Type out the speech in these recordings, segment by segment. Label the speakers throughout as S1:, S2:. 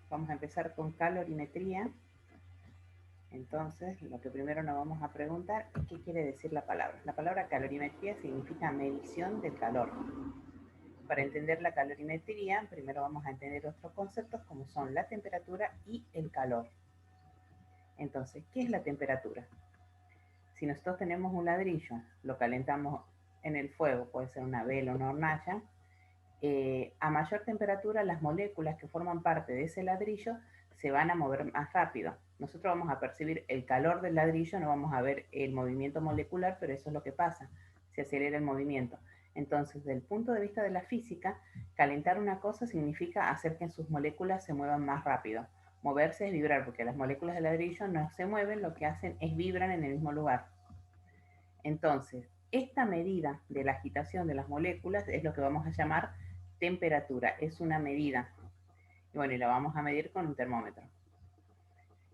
S1: Vamos a empezar con calorimetría. Entonces, lo que primero nos vamos a preguntar es qué quiere decir la palabra. La palabra calorimetría significa medición del calor. Para entender la calorimetría, primero vamos a entender otros conceptos como son la temperatura y el calor. Entonces, ¿qué es la temperatura? Si nosotros tenemos un ladrillo, lo calentamos en el fuego, puede ser una vela o una hornalla, a mayor temperatura las moléculas que forman parte de ese ladrillo se van a mover más rápido. Nosotros vamos a percibir el calor del ladrillo, no vamos a ver el movimiento molecular, pero eso es lo que pasa, se acelera el movimiento. Entonces, desde el punto de vista de la física, calentar una cosa significa hacer que sus moléculas se muevan más rápido. Moverse es vibrar, porque las moléculas del ladrillo no se mueven, lo que hacen es vibran en el mismo lugar. Entonces, esta medida de la agitación de las moléculas es lo que vamos a llamar temperatura, es una medida. Y bueno, y la vamos a medir con un termómetro.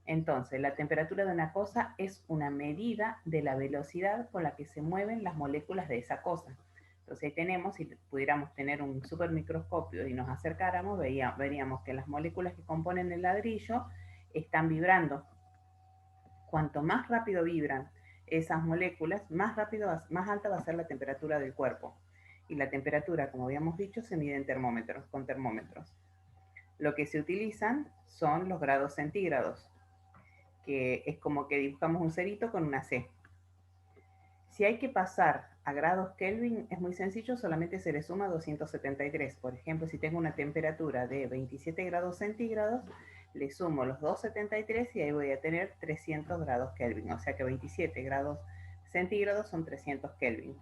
S1: Entonces, la temperatura de una cosa es una medida de la velocidad con la que se mueven las moléculas de esa cosa. Entonces, ahí tenemos, si pudiéramos tener un supermicroscopio y nos acercáramos, veríamos que las moléculas que componen el ladrillo están vibrando. Cuanto más rápido vibran esas moléculas, más alta va a ser la temperatura del cuerpo. Y la temperatura, como habíamos dicho, se mide en termómetros, con termómetros. Lo que se utilizan son los grados centígrados, que es como que dibujamos un cerito con una C. Si hay que pasar a grados Kelvin, es muy sencillo, solamente se le suma 273. Por ejemplo, si tengo una temperatura de 27 grados centígrados, le sumo los 273 y ahí voy a tener 300 grados Kelvin. O sea que 27 grados centígrados son 300 Kelvin.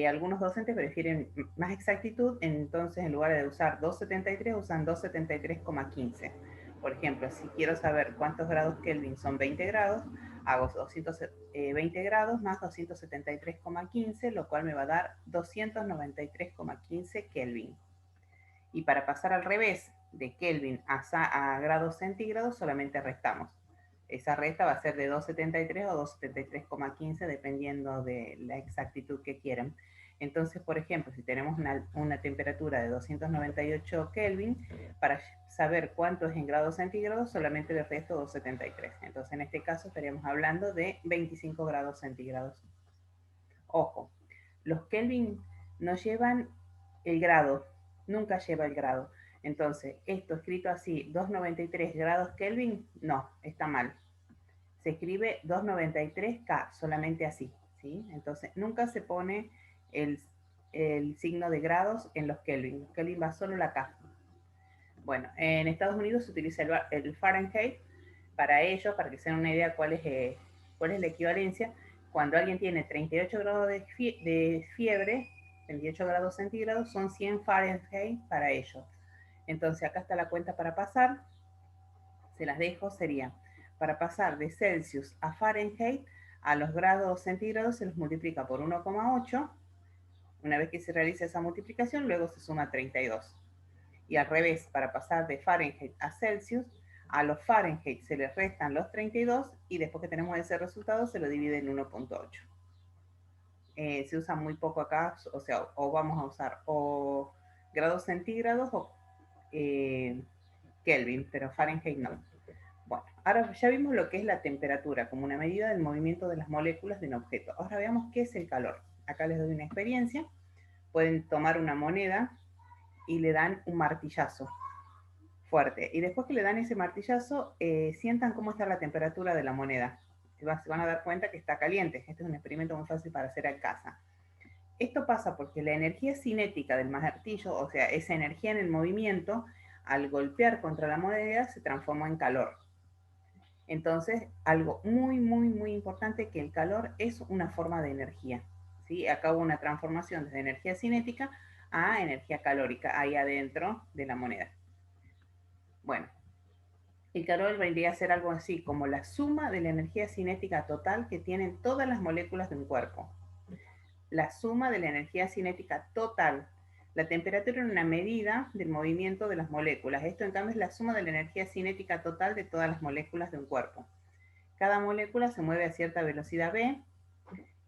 S1: Algunos docentes prefieren más exactitud, entonces en lugar de usar 273 usan 273,15. Por ejemplo, si quiero saber cuántos grados Kelvin son 20 grados, hago 220 grados más 273,15, lo cual me va a dar 293,15 Kelvin. Y para pasar al revés, de Kelvin a grados centígrados, solamente restamos. Esa resta va a ser de 273 o 273,15 dependiendo de la exactitud que quieran. Entonces, por ejemplo, si tenemos una temperatura de 298 Kelvin, para saber cuánto es en grados centígrados, solamente le resto 273. Entonces, en este caso estaríamos hablando de 25 grados centígrados. Ojo, los Kelvin no llevan el grado, nunca lleva el grado. Entonces, esto escrito así, 293 grados Kelvin, no, está mal. Se escribe 293K, solamente así, ¿sí? Entonces, nunca se pone el signo de grados en los Kelvin. Los Kelvin va solo la K. Bueno, en Estados Unidos se utiliza el Fahrenheit para ello, para que se den una idea cuál es la equivalencia. Cuando alguien tiene 38 grados de fiebre, 38 grados centígrados, son 100 Fahrenheit para ellos. Entonces, acá está la cuenta para pasar. Se las dejo, sería para pasar de Celsius a Fahrenheit, a los grados centígrados se los multiplica por 1,8. Una vez que se realiza esa multiplicación, luego se suma 32. Y al revés, para pasar de Fahrenheit a Celsius, a los Fahrenheit se les restan los 32 y después que tenemos ese resultado se lo divide en 1,8. Se usa muy poco acá, o sea, o vamos a usar o grados centígrados o Kelvin, pero Fahrenheit no. Bueno, ahora ya vimos lo que es la temperatura como una medida del movimiento de las moléculas de un objeto. Ahora veamos qué es el calor. Acá les doy una experiencia. Pueden tomar una moneda y le dan un martillazo fuerte. Y después que le dan ese martillazo, sientan cómo está la temperatura de la moneda. Se van a dar cuenta que está caliente. Este es un experimento muy fácil para hacer en casa. Esto pasa porque la energía cinética del martillo, o sea, esa energía en el movimiento, al golpear contra la moneda, se transforma en calor. Entonces, algo muy, muy, muy importante, que el calor es una forma de energía. ¿Sí? Acá hubo una transformación desde energía cinética a energía calórica ahí adentro de la moneda. Bueno, el calor vendría a ser algo así como la suma de la energía cinética total que tienen todas las moléculas de un cuerpo. La suma de la energía cinética total. La temperatura es una medida del movimiento de las moléculas. Esto, en cambio, es la suma de la energía cinética total de todas las moléculas de un cuerpo. Cada molécula se mueve a cierta velocidad v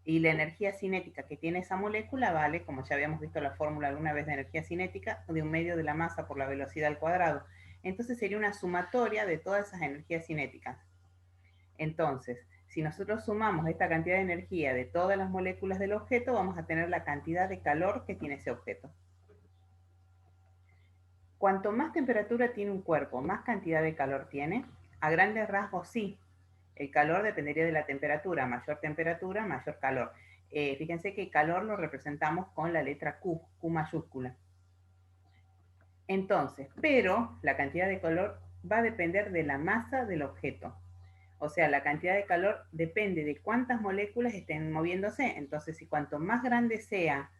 S1: y la energía cinética que tiene esa molécula vale, como ya habíamos visto la fórmula alguna vez de energía cinética, de un medio de la masa por la velocidad al cuadrado. Entonces sería una sumatoria de todas esas energías cinéticas. Entonces, si nosotros sumamos esta cantidad de energía de todas las moléculas del objeto, vamos a tener la cantidad de calor que tiene ese objeto. Cuanto más temperatura tiene un cuerpo, más cantidad de calor tiene. A grandes rasgos, sí. El calor dependería de la temperatura, mayor calor. Fíjense que calor lo representamos con la letra Q, Q mayúscula. Entonces, pero la cantidad de calor va a depender de la masa del objeto. O sea, la cantidad de calor depende de cuántas moléculas estén moviéndose. Entonces, si cuanto más grande sea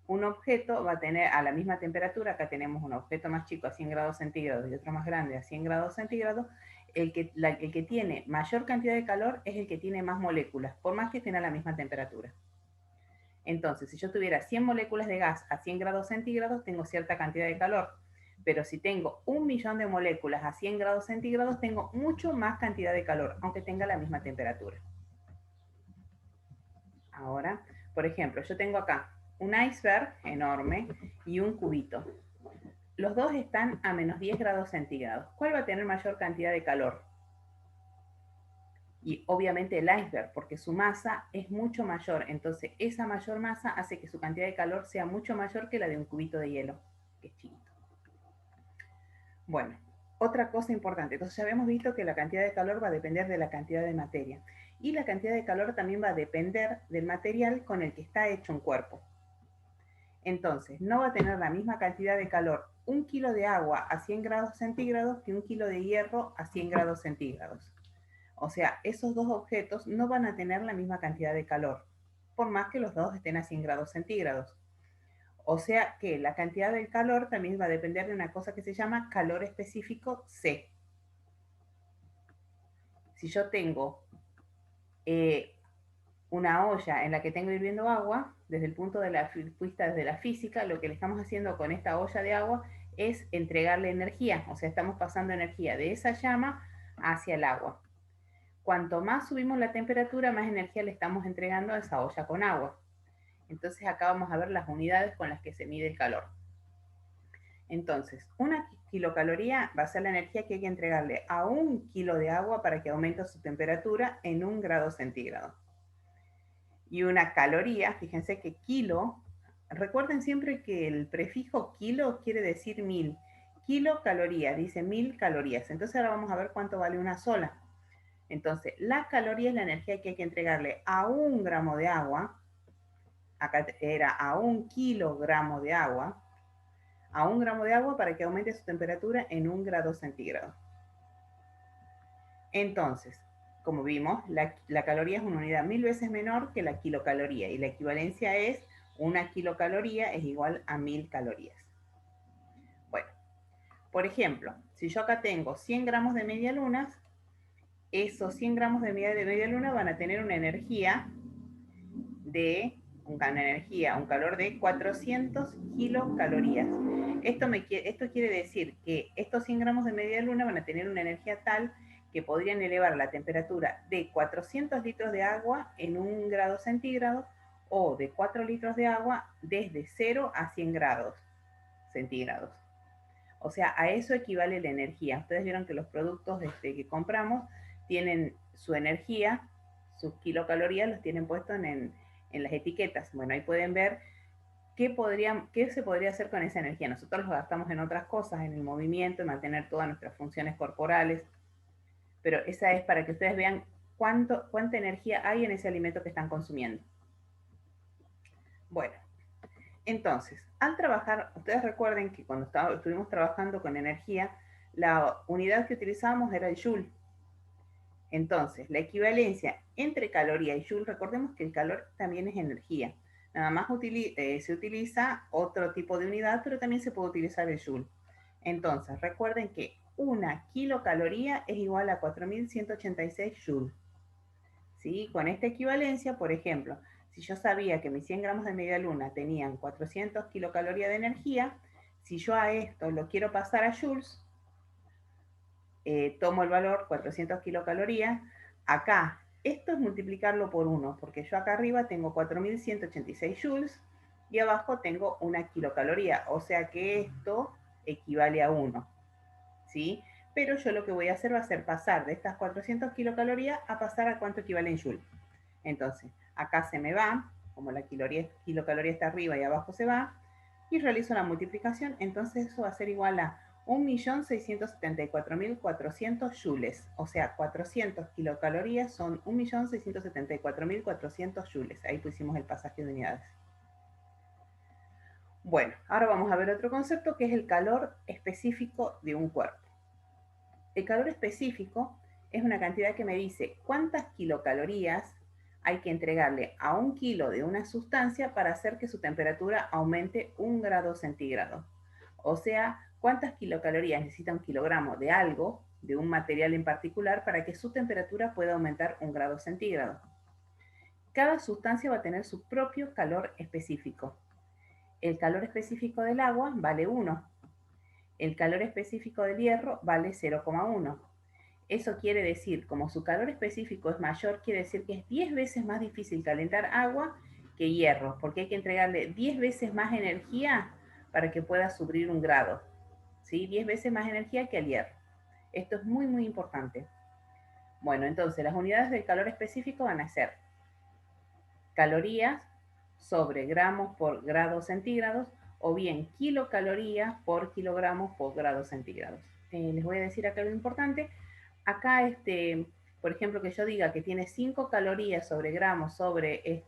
S1: un objeto, va a tener a la misma temperatura. Acá tenemos un objeto más chico a 100 grados centígrados y otro más grande a 100 grados centígrados. El que tiene mayor cantidad de calor es el que tiene más moléculas, por más que estén a la misma temperatura. Entonces, si yo tuviera 100 moléculas de gas a 100 grados centígrados, tengo cierta cantidad de calor. Pero si tengo 1.000.000 de moléculas a 100 grados centígrados, tengo mucho más cantidad de calor, aunque tenga la misma temperatura. Ahora, por ejemplo, yo tengo acá un iceberg enorme y un cubito. Los dos están a menos 10 grados centígrados. ¿Cuál va a tener mayor cantidad de calor? Y obviamente el iceberg, porque su masa es mucho mayor. Entonces, esa mayor masa hace que su cantidad de calor sea mucho mayor que la de un cubito de hielo, que es chiquito. Bueno, otra cosa importante. Entonces, ya habíamos visto que la cantidad de calor va a depender de la cantidad de materia. Y la cantidad de calor también va a depender del material con el que está hecho un cuerpo. Entonces, no va a tener la misma cantidad de calor un kilo de agua a 100 grados centígrados que un kilo de hierro a 100 grados centígrados. O sea, esos dos objetos no van a tener la misma cantidad de calor, por más que los dos estén a 100 grados centígrados. O sea que la cantidad del calor también va a depender de una cosa que se llama calor específico C. Si yo tengo una olla en la que tengo hirviendo agua, desde el punto de vista de la física, lo que le estamos haciendo con esta olla de agua es entregarle energía, o sea, estamos pasando energía de esa llama hacia el agua. Cuanto más subimos la temperatura, más energía le estamos entregando a esa olla con agua. Entonces acá vamos a ver las unidades con las que se mide el calor. Entonces, una kilocaloría va a ser la energía que hay que entregarle a 1 kilo de agua para que aumente su temperatura en 1 grado centígrado. Y una caloría, fíjense que kilo, recuerden siempre que el prefijo kilo quiere decir 1000. Kilocaloría dice 1000 calorías. Entonces ahora vamos a ver cuánto vale una sola. Entonces, la caloría es la energía que hay que entregarle a 1 gramo de agua. Acá era a 1 kilogramo de agua. A 1 gramo de agua para que aumente su temperatura en 1 grado centígrado. Entonces, como vimos, la caloría es una unidad 1000 veces menor que la kilocaloría y la equivalencia es 1 kilocaloría es igual a 1000 calorías. Bueno, por ejemplo, si yo acá tengo 100 gramos de medialunas, esos 100 gramos de medialuna van a tener una energía un calor de 400 kilocalorías. Esto quiere decir que estos 100 gramos de medialuna van a tener una energía tal que podrían elevar la temperatura de 400 litros de agua en 1 grado centígrado o de 4 litros de agua desde 0 a 100 grados centígrados. O sea, a eso equivale la energía. Ustedes vieron que los productos que compramos tienen su energía, sus kilocalorías los tienen puestos en las etiquetas. Bueno, ahí pueden ver qué se podría hacer con esa energía. Nosotros lo gastamos en otras cosas, en el movimiento, en mantener todas nuestras funciones corporales, pero esa es para que ustedes vean cuánta energía hay en ese alimento que están consumiendo. Bueno, entonces, al trabajar, ustedes recuerden que cuando estuvimos trabajando con energía, la unidad que utilizábamos era el joule. Entonces, la equivalencia entre caloría y joule, recordemos que el calor también es energía. Nada más se utiliza otro tipo de unidad, pero también se puede utilizar el joule. Entonces, recuerden que 1 kilocaloría es igual a 4186 joules. ¿Sí? Con esta equivalencia, por ejemplo, si yo sabía que mis 100 gramos de medialuna tenían 400 kilocalorías de energía, si yo a esto lo quiero pasar a joules, tomo el valor 400 kilocalorías, acá, esto es multiplicarlo por 1, porque yo acá arriba tengo 4186 joules y abajo tengo 1 kilocaloría, o sea que esto equivale a 1. ¿sí? Pero yo lo que voy a hacer va a ser pasar de estas 400 kilocalorías a pasar a cuánto equivale en joule. Entonces, acá se me va, como la kilocaloría está arriba y abajo se va, y realizo la multiplicación, entonces eso va a ser igual a 1.674.400 joules, o sea, 400 kilocalorías son 1.674.400 joules. Ahí pusimos el pasaje de unidades. Bueno, ahora vamos a ver otro concepto que es el calor específico de un cuerpo. El calor específico es una cantidad que me dice cuántas kilocalorías hay que entregarle a 1 kilo de una sustancia para hacer que su temperatura aumente 1 grado centígrado. O sea, cuántas kilocalorías necesita 1 kilogramo de algo, de un material en particular, para que su temperatura pueda aumentar 1 grado centígrado. Cada sustancia va a tener su propio calor específico. El calor específico del agua vale 1. El calor específico del hierro vale 0,1. Eso quiere decir, como su calor específico es mayor, quiere decir que es 10 veces más difícil calentar agua que hierro, porque hay que entregarle 10 veces más energía para que pueda subir 1 grado. ¿Sí? 10 veces más energía que el hierro. Esto es muy, muy importante. Bueno, entonces las unidades del calor específico van a ser calorías sobre gramos por grados centígrados o bien kilocalorías por kilogramos por grados centígrados. Les voy a decir acá lo importante. Acá, por ejemplo, que yo diga que tiene 5 calorías sobre gramos sobre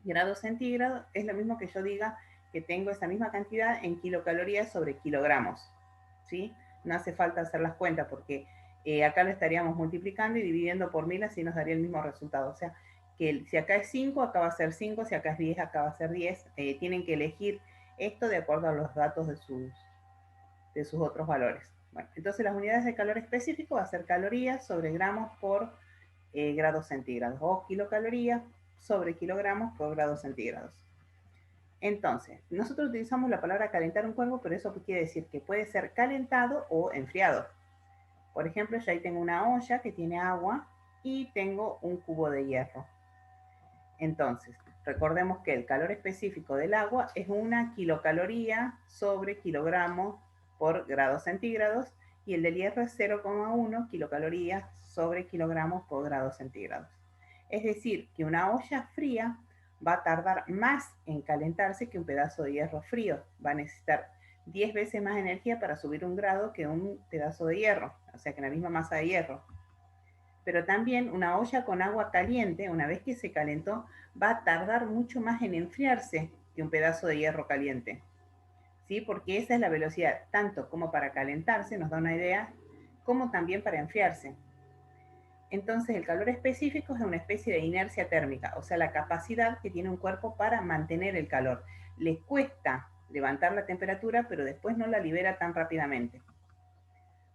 S1: grados centígrados, es lo mismo que yo diga que tengo esa misma cantidad en kilocalorías sobre kilogramos, ¿sí? No hace falta hacer las cuentas porque acá lo estaríamos multiplicando y dividiendo por 1000, así nos daría el mismo resultado. O sea, que si acá es 5, acá va a ser 5, si acá es 10, acá va a ser 10. Tienen que elegir esto de acuerdo a los datos de sus otros valores. Bueno, entonces las unidades de calor específico va a ser calorías sobre gramos por grados centígrados o kilocalorías sobre kilogramos por grados centígrados. Entonces, nosotros utilizamos la palabra calentar un cuerpo, pero eso quiere decir que puede ser calentado o enfriado. Por ejemplo, yo ahí tengo una olla que tiene agua y tengo un cubo de hierro. Entonces, recordemos que el calor específico del agua es 1 kilocaloría sobre kilogramos por grados centígrados y el del hierro es 0,1 kilocalorías sobre kilogramos por grados centígrados. Es decir, que una olla fría va a tardar más en calentarse que un pedazo de hierro frío. Va a necesitar 10 veces más energía para subir 1 grado que un pedazo de hierro, o sea que la misma masa de hierro. Pero también una olla con agua caliente, una vez que se calentó, va a tardar mucho más en enfriarse que un pedazo de hierro caliente. ¿Sí? Porque esa es la velocidad, tanto como para calentarse, nos da una idea, como también para enfriarse. Entonces, el calor específico es una especie de inercia térmica, o sea, la capacidad que tiene un cuerpo para mantener el calor. Le cuesta levantar la temperatura, pero después no la libera tan rápidamente.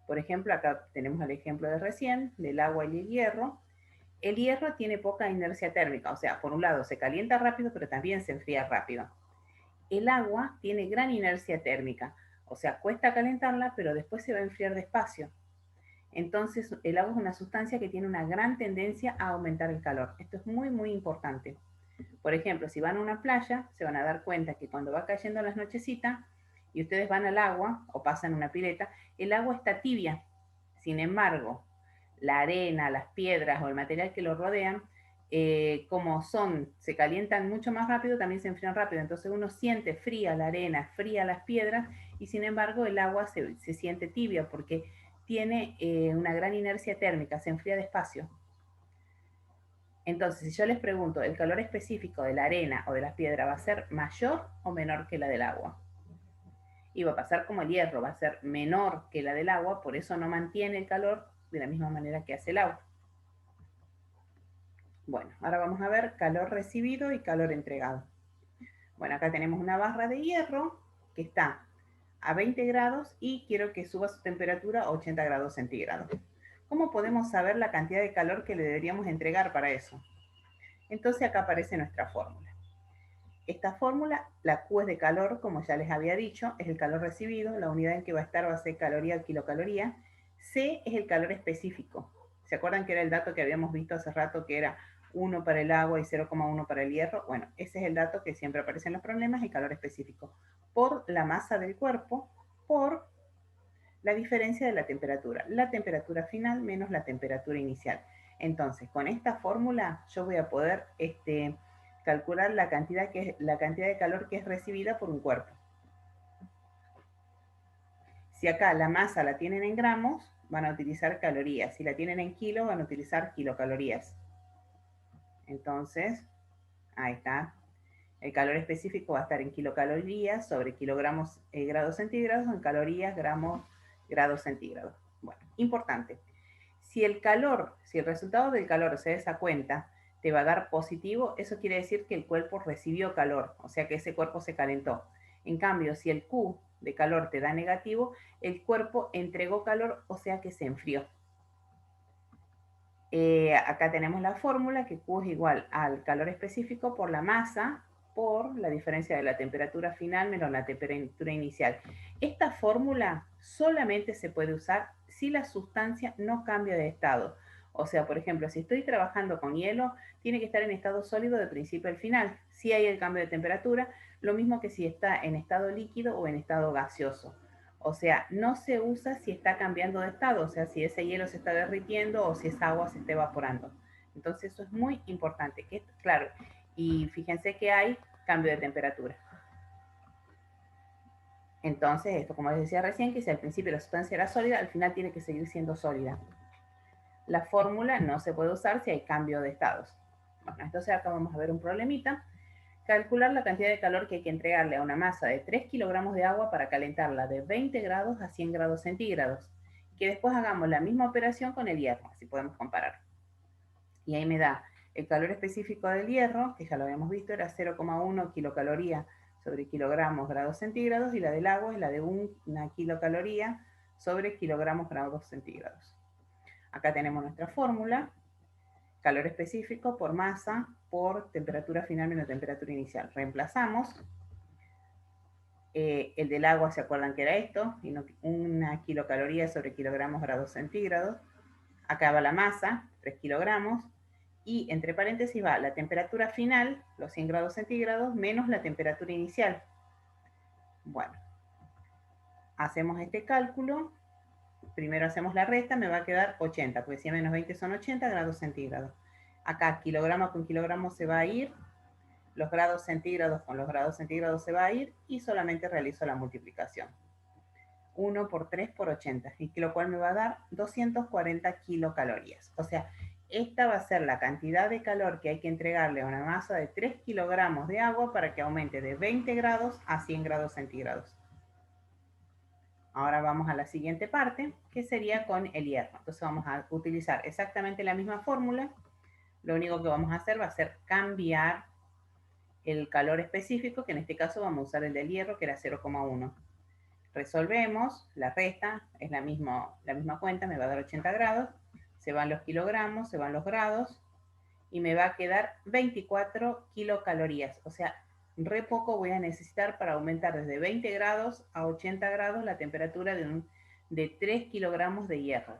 S1: Por ejemplo, acá tenemos el ejemplo de recién, del agua y el hierro. El hierro tiene poca inercia térmica, o sea, por un lado se calienta rápido, pero también se enfría rápido. El agua tiene gran inercia térmica, o sea, cuesta calentarla, pero después se va a enfriar despacio. Entonces, el agua es una sustancia que tiene una gran tendencia a aumentar el calor. Esto es muy, muy importante. Por ejemplo, si van a una playa, se van a dar cuenta que cuando va cayendo las nochecitas y ustedes van al agua o pasan una pileta, el agua está tibia. Sin embargo, la arena, las piedras o el material que lo rodean, como se calientan mucho más rápido, también se enfrían rápido. Entonces uno siente fría la arena, fría las piedras y sin embargo el agua se siente tibia porque tiene una gran inercia térmica, se enfría despacio. Entonces, si yo les pregunto, ¿el calor específico de la arena o de las piedras va a ser mayor o menor que la del agua? Y va a pasar como el hierro, va a ser menor que la del agua, por eso no mantiene el calor de la misma manera que hace el agua. Bueno, ahora vamos a ver calor recibido y calor entregado. Bueno, acá tenemos una barra de hierro que está a 20 grados y quiero que suba su temperatura a 80 grados centígrados. ¿Cómo podemos saber la cantidad de calor que le deberíamos entregar para eso? Entonces acá aparece nuestra fórmula. Esta fórmula, la Q es de calor, como ya les había dicho, es el calor recibido, la unidad en que va a estar va a ser caloría o kilocaloría. C es el calor específico. ¿Se acuerdan que era el dato que habíamos visto hace rato, que era 1 para el agua y 0,1 para el hierro? Bueno, ese es el dato que siempre aparece en los problemas, el calor específico. Por la masa del cuerpo, por la diferencia de la temperatura final menos la temperatura inicial. Entonces, con esta fórmula yo voy a poder calcular la cantidad de calor que es recibida por un cuerpo. Si acá la masa la tienen en gramos, van a utilizar calorías. Si la tienen en kilos, van a utilizar kilocalorías. Entonces, ahí está. El calor específico va a estar en kilocalorías sobre kilogramos grados centígrados, en calorías, gramos, grados centígrados. Bueno, importante. Si el resultado del calor se da esa cuenta, te va a dar positivo, eso quiere decir que el cuerpo recibió calor, o sea que ese cuerpo se calentó. En cambio, si el Q de calor te da negativo, el cuerpo entregó calor, o sea que se enfrió. Acá tenemos la fórmula que Q es igual al calor específico por la masa por la diferencia de la temperatura final menos la temperatura inicial. Esta fórmula solamente se puede usar si la sustancia no cambia de estado. O sea, por ejemplo, si estoy trabajando con hielo, tiene que estar en estado sólido de principio al final. Si hay el cambio de temperatura, lo mismo que si está en estado líquido o en estado gaseoso. O sea, no se usa si está cambiando de estado, o sea, si ese hielo se está derritiendo o si esa agua se está evaporando. Entonces, eso es muy importante. Claro, y fíjense que hay cambio de temperatura. Entonces, esto como les decía recién, que si al principio la sustancia era sólida, al final tiene que seguir siendo sólida. La fórmula no se puede usar si hay cambio de estados. Bueno, entonces acá vamos a ver un problemita. Calcular la cantidad de calor que hay que entregarle a una masa de 3 kilogramos de agua para calentarla de 20 grados a 100 grados centígrados. Que después hagamos la misma operación con el hierro, así podemos comparar. Y ahí me da el calor específico del hierro, que ya lo habíamos visto, era 0,1 kilocaloría sobre kilogramos grados centígrados, y la del agua es la de 1 kilocaloría sobre kilogramos grados centígrados. Acá tenemos nuestra fórmula. Calor específico por masa por temperatura final menos temperatura inicial. Reemplazamos. El del agua, ¿se acuerdan que era esto? 1 kilocaloría sobre kilogramos grados centígrados. Acá va la masa, 3 kilogramos. Y entre paréntesis va la temperatura final, los 100 grados centígrados, menos la temperatura inicial. Bueno, hacemos este cálculo. Primero hacemos la resta, me va a quedar 80, porque 100 menos 20 son 80 grados centígrados. Acá kilogramo con kilogramo se va a ir, los grados centígrados con los grados centígrados se va a ir, y solamente realizo la multiplicación. 1 por 3 por 80, y lo cual me va a dar 240 kilocalorías. O sea, esta va a ser la cantidad de calor que hay que entregarle a una masa de 3 kilogramos de agua para que aumente de 20 grados a 100 grados centígrados. Ahora vamos a la siguiente parte, que sería con el hierro. Entonces vamos a utilizar exactamente la misma fórmula. Lo único que vamos a hacer va a ser cambiar el calor específico, que en este caso vamos a usar el del hierro, que era 0,1. Resolvemos, la resta es la misma cuenta, me va a dar 80 grados, se van los kilogramos, se van los grados, y me va a quedar 24 kilocalorías. O sea, re poco voy a necesitar para aumentar desde 20 grados a 80 grados la temperatura de 3 kilogramos de hierro.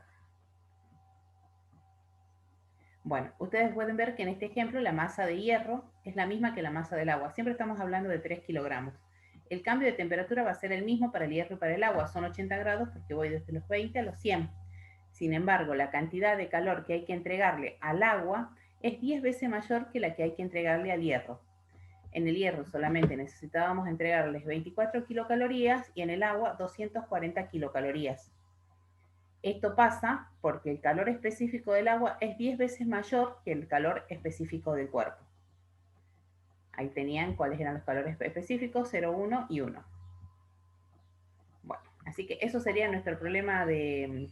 S1: Bueno, ustedes pueden ver que en este ejemplo la masa de hierro es la misma que la masa del agua. Siempre estamos hablando de 3 kilogramos. El cambio de temperatura va a ser el mismo para el hierro y para el agua. Son 80 grados porque voy desde los 20 a los 100. Sin embargo, la cantidad de calor que hay que entregarle al agua es 10 veces mayor que la que hay que entregarle al hierro. En el hierro solamente necesitábamos entregarles 24 kilocalorías y en el agua 240 kilocalorías. Esto pasa porque el calor específico del agua es 10 veces mayor que el calor específico del cuerpo. Ahí tenían cuáles eran los calores específicos, 0, 1 y 1. Bueno, así que eso sería nuestro problema de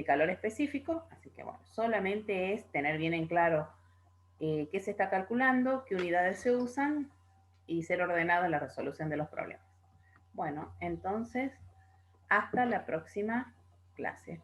S1: calor específico. Así que bueno, solamente es tener bien en claro qué se está calculando, qué unidades se usan y ser ordenado en la resolución de los problemas. Bueno, entonces, hasta la próxima clase.